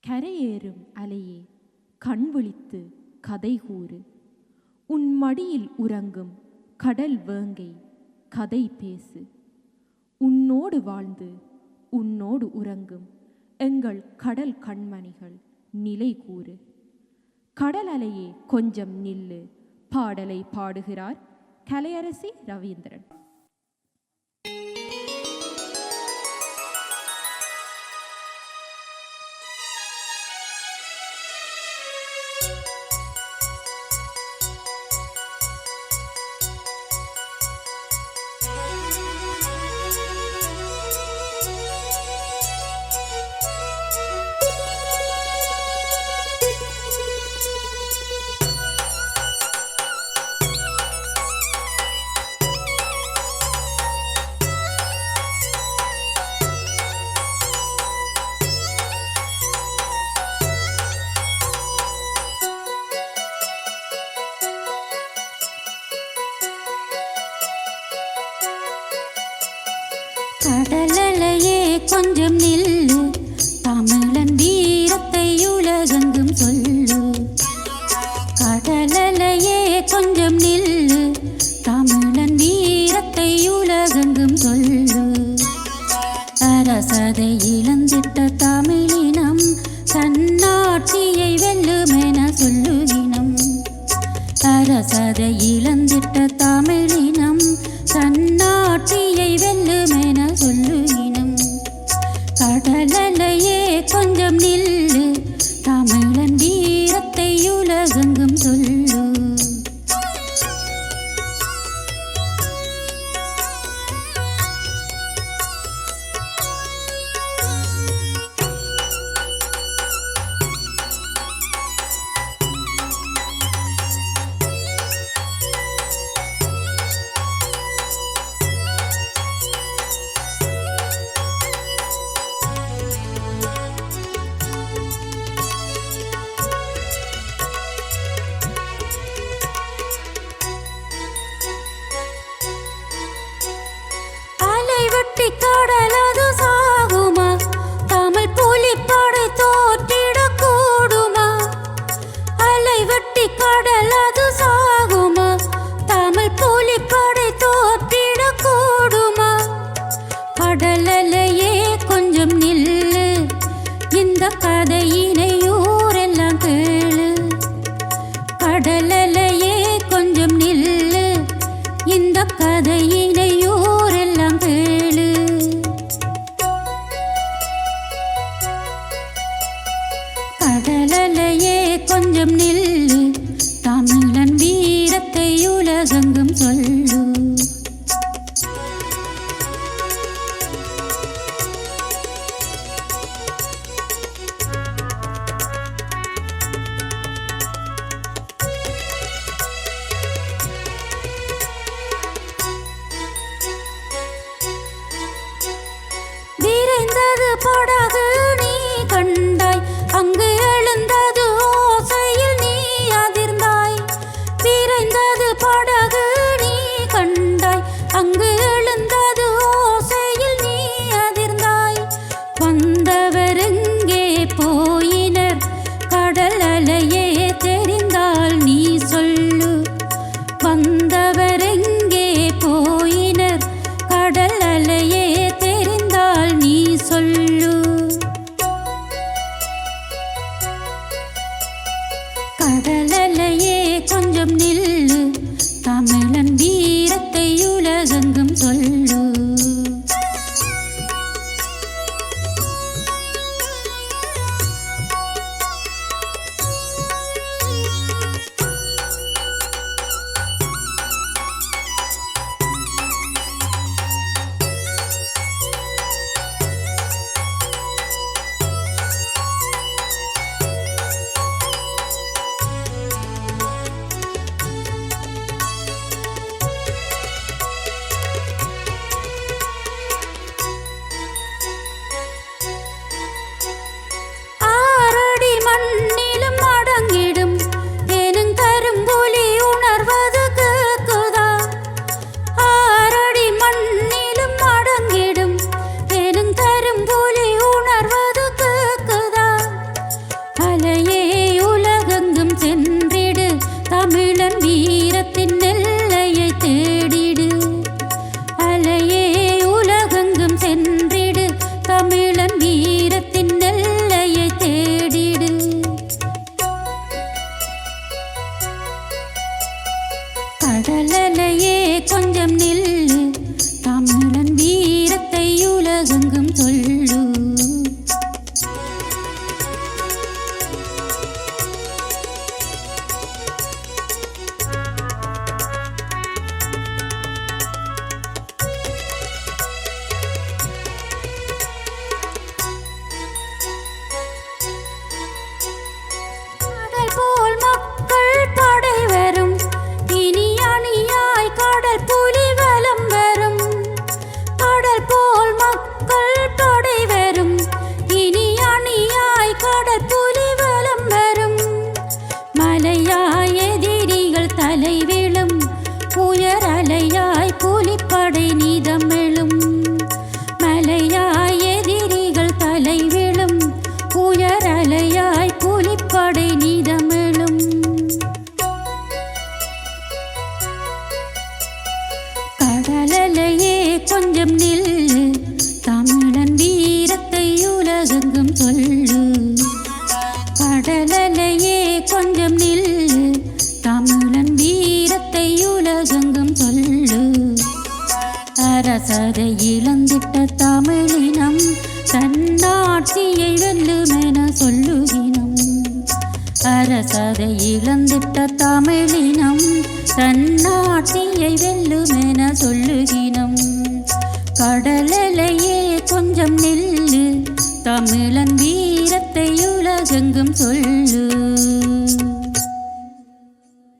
கரையேறும் அலையே கண் விழித்து கதை கூறு. உன் மடியில் உறங்கும் கடல் வேங்கை கதை பேசு. உன்னோடு வாழ்ந்து உன்னோடு உறங்கும் எங்கள் கடல் கண்மணிகள் நிலை கூறு. கடல் அலையே கொஞ்சம் நில்லு பாடலை பாடுகிறார் கலையரசி ரவீந்திரன். கடலலையே கொஞ்சம் நில்லு, தமிழன் வீரத்தை உலகெங்கும் சொல்லு. கடலலையே கொஞ்சம் நில்லு, தமிழன் வீரத்தை உலகெங்கும் சொல்லு. அரசதை இழந்திட்ட தமிழினம் தன்னாட்சியை வெல்லுமென சொல்லுகினம். அரசதை இழந்திட்ட தமிழினம் தன்னாட்சியை வெல்லுமென சொல்லுகினம். கடலலையே கொஞ்சம் நில்லு, தமிழன் வீரத்தை உலகெங்கும் சொல்லு. கடலது சாகுமா, தமிழ் புலிப்படை தோற்றிடக் கூடுமா? அலை வெட்டி கடலது சாகுமா, தமிழ் புலிப்படை தோற்றிடக் கூடுமா? கடலலையே கொஞ்சம் நில்லு, இந்த கதையினை ஊரெல்லாம் கேளு. கடலலையே கொஞ்சம் நில்லு, இந்த கதையினை ஊரெல்லாம் கேளு. கடலலையே கொஞ்சம் நில்லு, தமிழன் வீரத்தை உலகெங்கும் சொல்லு. விரைந்தது படகு நீ கண்டாய், அங்கு எழுந்தது ஓசையில் நீ அதிர்ந்தாய். விரைந்தது படகு நீ கண்டாய், அங்கு எழுந்தது ஓசையில் நீ அதிர்ந்தாய். வந்தவர் எங்கே போயினர், கடல் அலையே தெரிந்தால் நீ சொல்லு. வந்தவர் எங்கே போயினர், கடல் அலையே தெரிந்தால் நீ சொல்லு. கடலலையே கொஞ்சம் நில்லு, தமிழன் வீரத்தை உலகெங்கும் சொல்லு. கடலாய் கடற்புலி வலம் வரும் மலையாய் எதிரிகள் தலை விழும் உயர் அலையாய் புலிப்படை நீதம் எழும் மலையாய் எதிரிகள் தலை விழும் உயர் அலையாய் புலிப்படை நீதம் எழும் கடலலையே கொஞ்சம் நில்லு தமிழன் வீரத்தை உலகெங்கும் சொல்லு கடலலையே கொஞ்சம் நில்லு தமிழன் வீரத்தை உலகெங்கும் சொல்லு அரசதை இழந்திட்ட தமிழினம் தன்னாட்சியை வெல்லுமென சொல்லுகினம் அரசதை இழந்திட்ட தமிழினம் தன்னாட்சியை வெல்லுமென சொல்லுகினம் கடலலையே கொஞ்சம் நில்லு தமிழன் வீரத்தை உலகெங்கும் சொல்லு